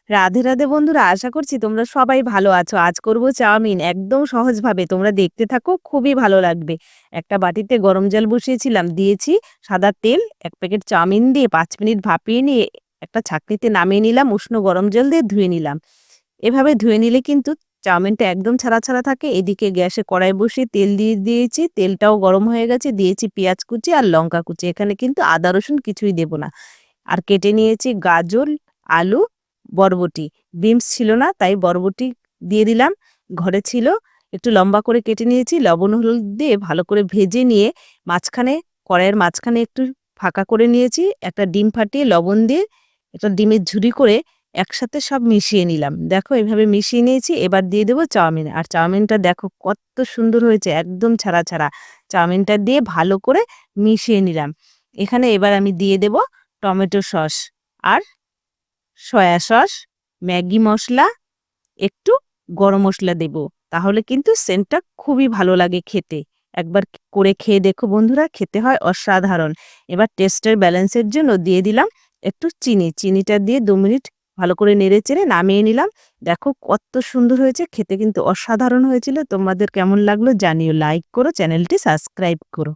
রাধে রাধে বন্ধুরা, আশা করছি তোমরা সবাই ভালো আছো। আজ করব চাউমিন একদম সহজভাবে। তোমরা দেখতে থাকো, খুবই ভালো লাগবে। একটা বাটিতে গরম জল বসিয়েছিলাম, দিয়েছি সাদা তেল, ১ প্যাকেট চাউমিন দিয়ে ৫ মিনিট ভাপিয়ে নিয়ে একটা ছাঁকনিতে নামিয়ে নিলাম, উষ্ণ গরম জল দিয়ে ধুয়ে নিলাম। এভাবে ধুয়ে নিলে কিন্তু চাউমিনটা একদম ছাড়া, ছাড়া থাকে। এদিকে গ্যাসে কড়াই বসিয়ে তেল দিয়ে দিয়েছি, তেলটাও গরম হয়ে গেছে। দিয়েছি পেঁয়াজ কুচি আর লঙ্কা কুচি। এখানে কিন্তু আদা রসুন কিছুই দেব না। আর কেটে নিয়েছি গাজর, আলু, বরবটি। বিনস ছিল না, তাই বরবটি দিয়ে দিলাম। ঘরে ছিল, একটু লম্বা করে কেটে নিয়েছি। লবণ হলুদ দিয়ে ভালো করে ভেজে নিয়ে মাঝখানে, কড়াইয়ের মাঝখানে একটু ফাঁকা করে নিয়েছি। একটা ডিম ফাটিয়ে লবণ দিয়ে একটা ডিমের ঝুরি করে একসাথে সব মিশিয়ে নিলাম। দেখো এভাবে মিশিয়ে নিয়েছি। এবার দিয়ে দেবো চাউমিন। আর চাউমিনটা দেখো কত সুন্দর হয়েছে, একদম ছাড়া, ছাড়া। চাউমিনটা দিয়ে ভালো করে মিশিয়ে নিলাম। এখানে এবার আমি দিয়ে দেব টমেটো সস আর সয়া সস, ম্যাগি মসলা, একটু গরম মসলা দেব। তাহলে কিন্তু সেন্টটা খুবই ভালো লাগে খেতে। একবার করে খেয়ে দেখো বন্ধুরা, খেতে হয় অসাধারণ। এবার টেস্টের ব্যালেন্সের জন্য দিয়ে দিলাম একটু চিনি। চিনিটা দিয়ে ২ মিনিট ভালো করে নেড়েচেড়ে নামিয়ে নিলাম। দেখো কত সুন্দর হয়েছে, খেতে কিন্তু অসাধারণ হয়েছিল। তোমাদের কেমন লাগলো জানিও। লাইক করো, চ্যানেলটি সাবস্ক্রাইব করো।